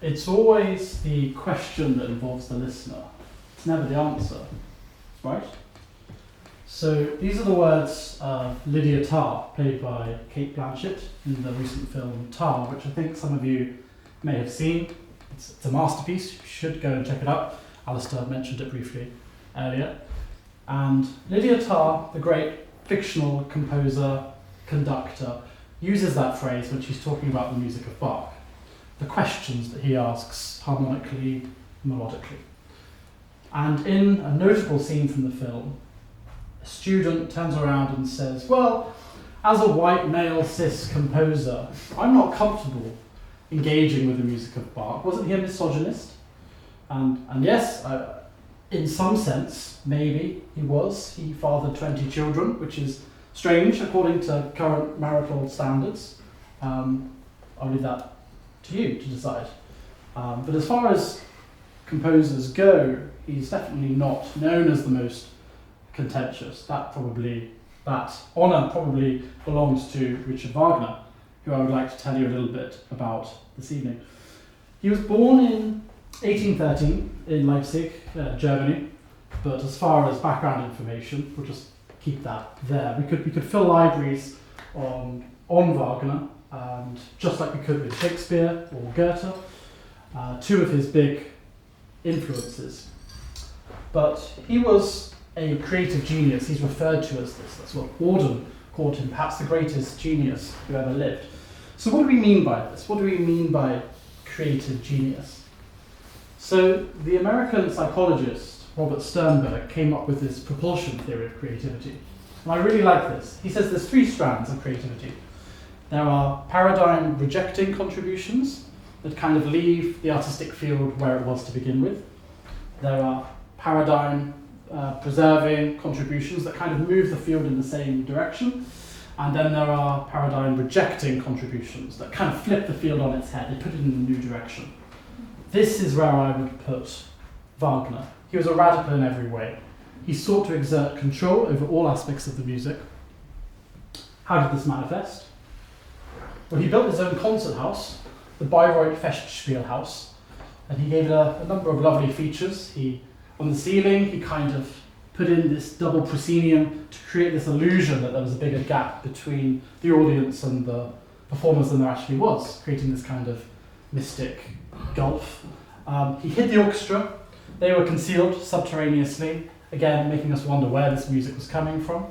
it's always the question that involves the listener. It's never the answer, right? So these are the words of Lydia Tarr, played by Kate Blanchett in the recent film Tar, which I think some of you may have seen. It's a masterpiece. You should go and check it out. Alistair mentioned it briefly earlier. And Lydia Tarr, the great fictional composer, conductor, uses that phrase when she's talking about the music of Bach. The questions that he asks harmonically, melodically. And in a notable scene from the film, a student turns around and says, well, as a white male cis composer, I'm not comfortable engaging with the music of Bach. Wasn't he a misogynist? And yes, in some sense, maybe he was. He fathered 20 children, which is strange according to current marital standards. I'll leave that to you to decide. But as far as composers go, he's definitely not known as the most contentious. That honour probably belongs to Richard Wagner, who I would like to tell you a little bit about this evening. He was born in 1813 in Leipzig, Germany, but as far as background information, we'll just keep that there. We could fill libraries on Wagner, and just like we could with Shakespeare or Goethe, two of his big influences. But he was a creative genius. He's referred to as this. That's what Auden called him, perhaps the greatest genius who ever lived. So what do we mean by this? What do we mean by creative genius? So the American psychologist Robert Sternberg came up with this propulsion theory of creativity. And I really like this. He says there's three strands of creativity. There are paradigm rejecting contributions that kind of leave the artistic field where it was to begin with. There are paradigm preserving contributions that kind of move the field in the same direction. And then there are paradigm rejecting contributions that kind of flip the field on its head. They put it in a new direction. This is where I would put Wagner. He was a radical in every way. He sought to exert control over all aspects of the music. How did this manifest? Well, he built his own concert house, the Bayreuth Festspielhaus, and he gave it a number of lovely features. On the ceiling, he kind of put in this double proscenium to create this illusion that there was a bigger gap between the audience and the performers than there actually was, creating this kind of mystic gulf. He hid the orchestra. They were concealed subterraneously, again making us wonder where this music was coming from.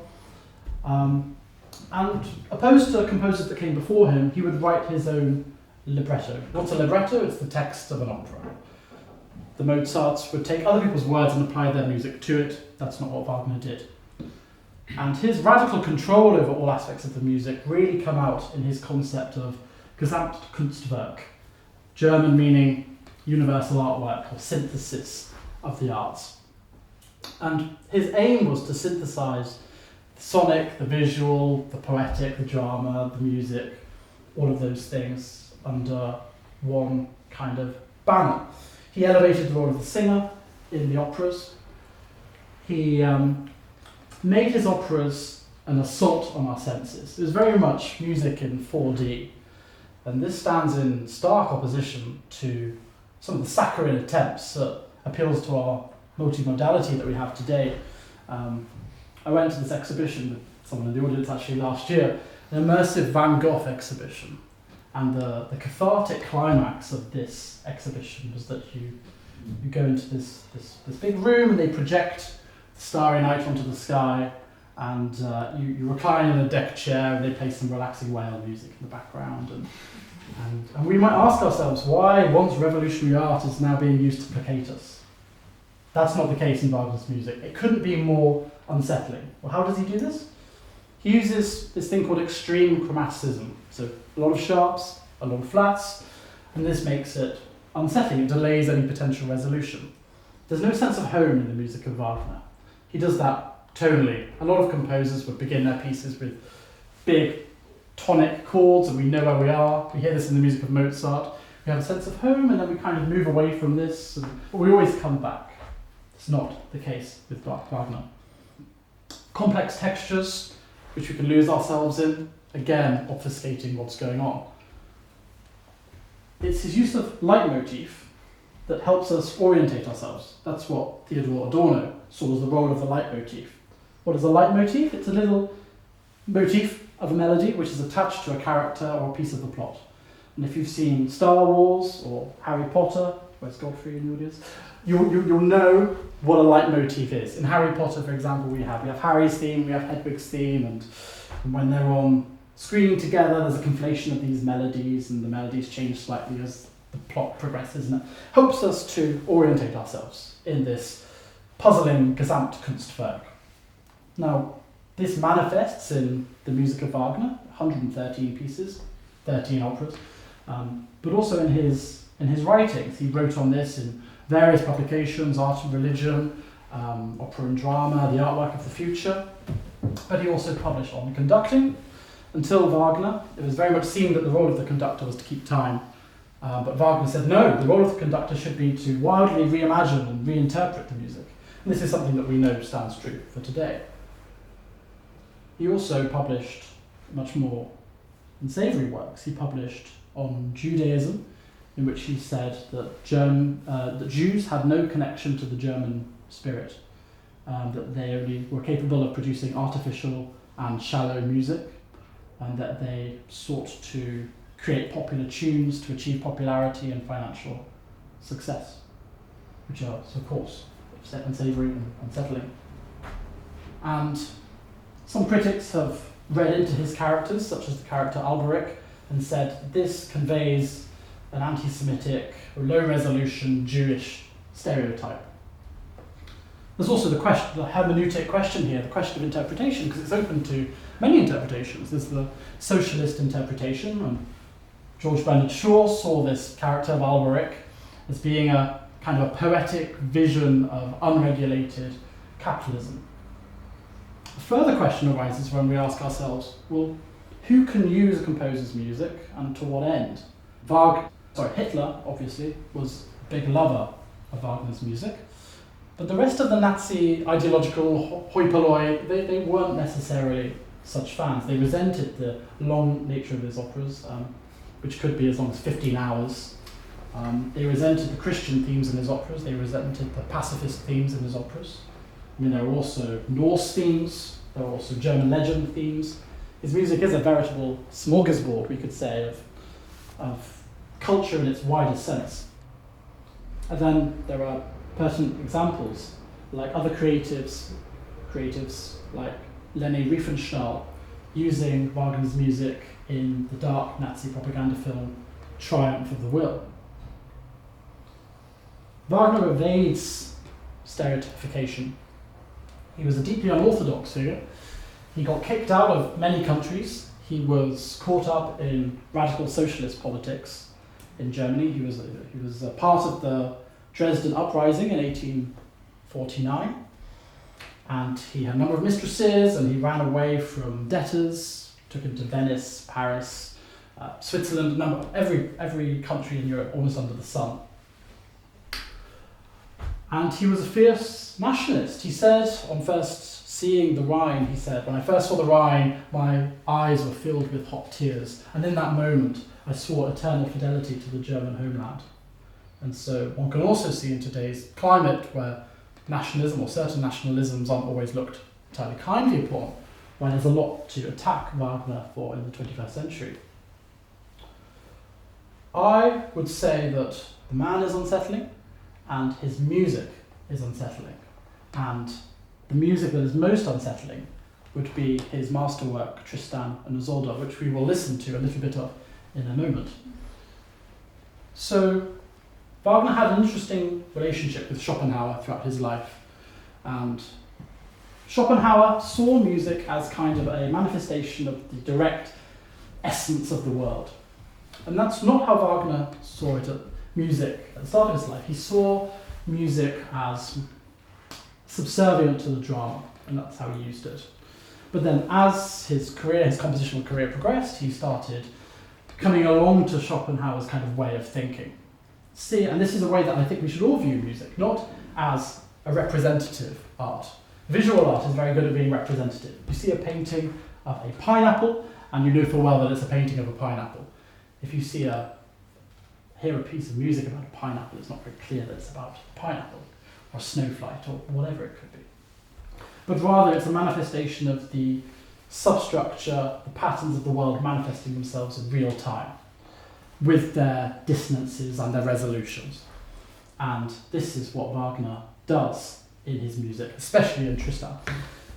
And opposed to composers that came before him, he would write his own libretto. What's a libretto? It's the text of an opera. The Mozarts would take other people's words and apply their music to it. That's not what Wagner did. And his radical control over all aspects of the music really come out in his concept of gesamtkunstwerk, German meaning universal artwork or synthesis of the arts. And his aim was to synthesize the sonic, the visual, the poetic, the drama, the music, all of those things under one kind of banner. He elevated the role of the singer in the operas. He made his operas an assault on our senses. It was very much music in 4D. And this stands in stark opposition to some of the saccharine attempts that appeals to our multimodality that we have today. I went to this exhibition with someone in the audience actually last year, an immersive Van Gogh exhibition. And the cathartic climax of this exhibition was that you go into this big room and they project the starry night onto the sky, and you recline in a deck chair and they play some relaxing whale music in the background. And we might ask ourselves why once revolutionary art is now being used to placate us. That's not the case in Wagner's music. It couldn't be more unsettling. Well, how does he do this? He uses this thing called extreme chromaticism. So a lot of sharps, a lot of flats, and this makes it unsettling. It delays any potential resolution. There's no sense of home in the music of Wagner. He does that tonally. A lot of composers would begin their pieces with big tonic chords, and we know where we are. We hear this in the music of Mozart. We have a sense of home, and then we kind of move away from this, but we always come back. It's not the case with Wagner. Complex textures, which we can lose ourselves in, again, obfuscating what's going on. it's his use of leitmotif that helps us orientate ourselves. That's what Theodor Adorno saw as the role of the leitmotif. What is a leitmotif? It's a little motif of a melody which is attached to a character or a piece of the plot. And if you've seen Star Wars or Harry Potter, where's Godfrey in the audience, you'll know what a leitmotif is. In Harry Potter, for example, we have Harry's theme, we have Hedwig's theme, and when they're on screen together, there's a conflation of these melodies, and the melodies change slightly as the plot progresses, and it helps us to orientate ourselves in this puzzling gesamtkunstwerk. Now, this manifests in the music of Wagner, 113 pieces, 13 operas, but also in his writings. He wrote on this in various publications, Art and Religion, Opera and Drama, The Artwork of the Future, but he also published on conducting. Until Wagner, it was very much seen that the role of the conductor was to keep time, but Wagner said no, the role of the conductor should be to wildly reimagine and reinterpret the music. And this is something that we know stands true for today. He also published much more unsavory works. He published on Judaism, in which he said that Jews had no connection to the German spirit, that they only were capable of producing artificial and shallow music, and that they sought to create popular tunes to achieve popularity and financial success, which are, of course, unsavory and unsettling. And some critics have read into his characters, such as the character Alberic, and said this conveys an anti-Semitic, low-resolution Jewish stereotype. There's also the hermeneutic question here, the question of interpretation, because it's open to many interpretations. There's the socialist interpretation, and George Bernard Shaw saw this character of Alberic as being a kind of a poetic vision of unregulated capitalism. A further question arises when we ask ourselves, well, who can use a composer's music and to what end? Hitler, obviously, was a big lover of Wagner's music, but the rest of the Nazi ideological hoi polloi, they weren't necessarily such fans. They resented the long nature of his operas, which could be as long as 15 hours. They resented the Christian themes in his operas, they resented the pacifist themes in his operas. I mean, there were also Norse themes, there were also German legend themes. His music is a veritable smorgasbord, we could say, of culture in its widest sense. And then there are pertinent examples, like other creatives like Leni Riefenstahl, using Wagner's music in the dark Nazi propaganda film Triumph of the Will. Wagner evades stereotypification. He was a deeply unorthodox figure. He got kicked out of many countries. He was caught up in radical socialist politics in Germany. He was a part of the Dresden Uprising in 1849, and he had a number of mistresses, and he ran away from debtors, took him to Venice, Paris, Switzerland, every country in Europe almost under the sun. And he was a fierce nationalist. He said, on first seeing the Rhine, he said, when I first saw the Rhine, my eyes were filled with hot tears, and in that moment I swore eternal fidelity to the German homeland. And so one can also see in today's climate, where nationalism or certain nationalisms aren't always looked entirely kindly upon, when there's a lot to attack Wagner for in the 21st century. I would say that the man is unsettling, and his music is unsettling. And the music that is most unsettling would be his masterwork, Tristan and Isolde, which we will listen to a little bit of in a moment. So, Wagner had an interesting relationship with Schopenhauer throughout his life. And Schopenhauer saw music as kind of a manifestation of the direct essence of the world. And that's not how Wagner saw it music at the start of his life. He saw music as subservient to the drama, and that's how he used it. But then as his compositional career progressed, he started coming along to Schopenhauer's kind of way of thinking. And this is a way that I think we should all view music, not as a representative art. Visual art is very good at being representative. You see a painting of a pineapple, and you know full well that it's a painting of a pineapple. If you see a hear a piece of music about a pineapple, it's not very clear that it's about a pineapple or a snowflake or whatever it could be. But rather it's a manifestation of the substructure, the patterns of the world manifesting themselves in real time with their dissonances and their resolutions. And this is what Wagner does in his music, especially in Tristan.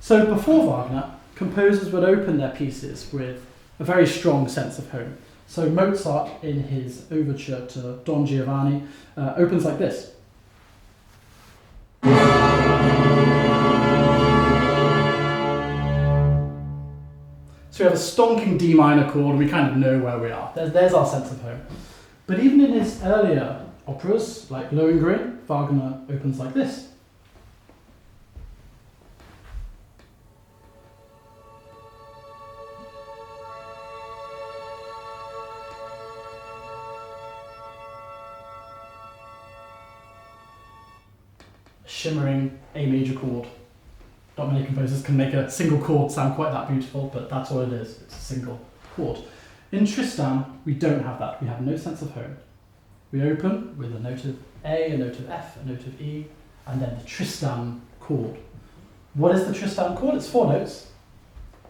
So before Wagner, composers would open their pieces with a very strong sense of home. So Mozart, in his overture to Don Giovanni, opens like this. So we have a stonking D minor chord, and we kind of know where we are. There's our sense of home. But even in his earlier operas, like Lohengrin, Wagner opens like this. Shimmering A major chord. Not many composers can make a single chord sound quite that beautiful, but that's all it is. It's a single chord. In Tristan, we don't have that. We have no sense of home. We open with a note of A, a note of F, a note of E, and then the Tristan chord. What is the Tristan chord? It's 4 notes.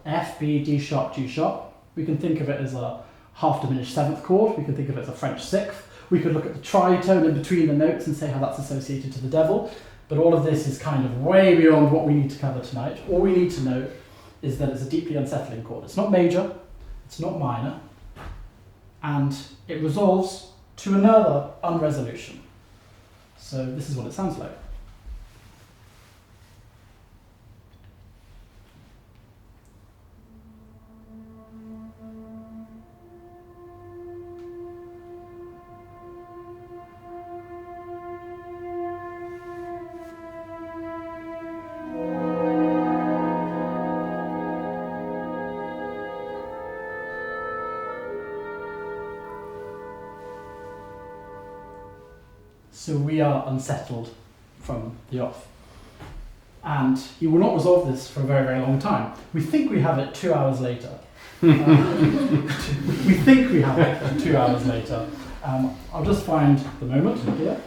F, B, D sharp, G sharp. We can think of it as a half diminished 7th chord. We can think of it as a French 6th. We could look at the tritone in between the notes and say how that's associated to the devil. But all of this is kind of way beyond what we need to cover tonight. All we need to know is that it's a deeply unsettling chord. It's not major, it's not minor, and it resolves to another unresolution. So this is what it sounds like. So we are unsettled from the off. And you will not resolve this for a very, very long time. We think we have it 2 hours later. We think we have it 2 hours later. I'll just find the moment here.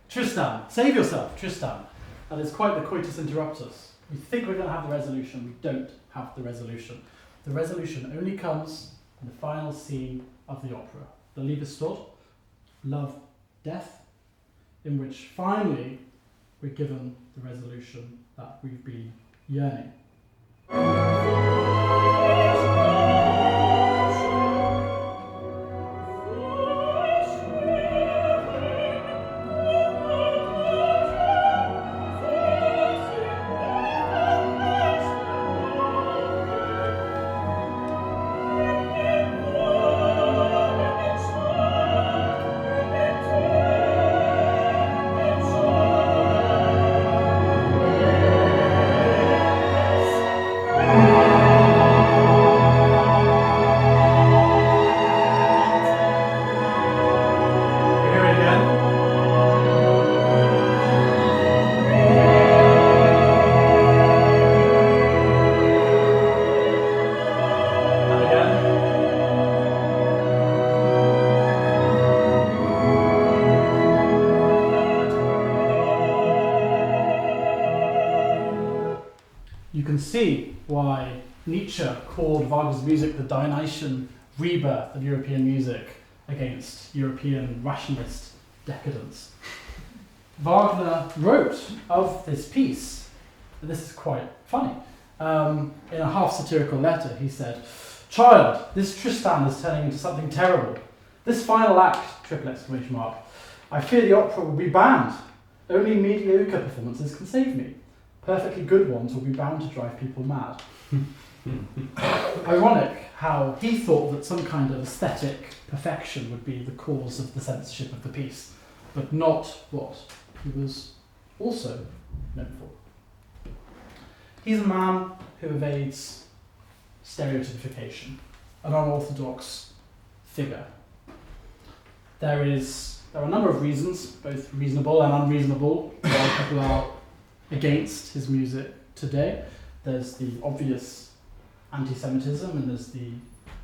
Tristan, save yourself, Tristan. That is quite the coitus interruptus. We think we're going to have the resolution, we don't have the resolution. The resolution only comes in the final scene of the opera, the Liebestod, love, death, in which finally we're given the resolution that we've been yearning. You can see why Nietzsche called Wagner's music the Dionysian rebirth of European music against European rationalist decadence. Wagner wrote of this piece, and this is quite funny, in a half satirical letter he said, "Child, this Tristan is turning into something terrible. This final act, triple exclamation mark, I fear the opera will be banned. Only mediocre performances can save me. Perfectly good ones will be bound to drive people mad. Ironic how he thought that some kind of aesthetic perfection would be the cause of the censorship of the piece, but not what he was also known for. He's a man who evades stereotypification, an unorthodox figure. There are a number of reasons, both reasonable and unreasonable, why people are against his music today. There's the obvious anti-Semitism and there's the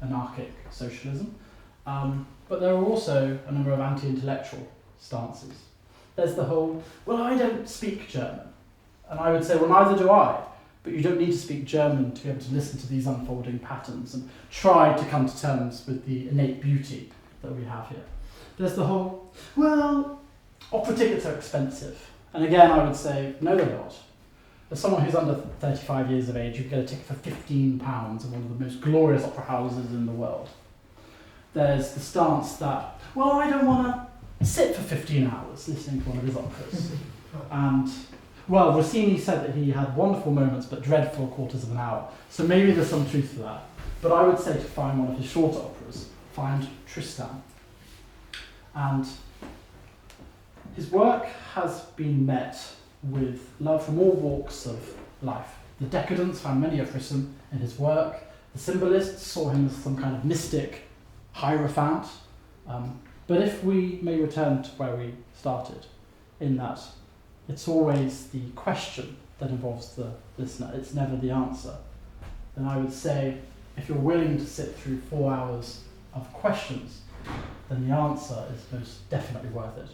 anarchic socialism. But there are also a number of anti-intellectual stances. There's the whole, well, I don't speak German. And I would say, well, neither do I. But you don't need to speak German to be able to listen to these unfolding patterns and try to come to terms with the innate beauty that we have here. There's the whole, well, opera tickets are expensive. And again, I would say, no, they're not. As someone who's under 35 years of age, you can get a ticket for £15 in one of the most glorious opera houses in the world. There's the stance that, well, I don't want to sit for 15 hours listening to one of his operas. And, well, Rossini said that he had wonderful moments but dreadful quarters of an hour. So maybe there's some truth to that. But I would say to find one of his shorter operas, find Tristan. And his work has been met with love from all walks of life. The decadents found many a frisson in his work. The symbolists saw him as some kind of mystic hierophant. But if we may return to where we started, in that it's always the question that involves the listener, it's never the answer, then I would say if you're willing to sit through 4 hours of questions, then the answer is most definitely worth it.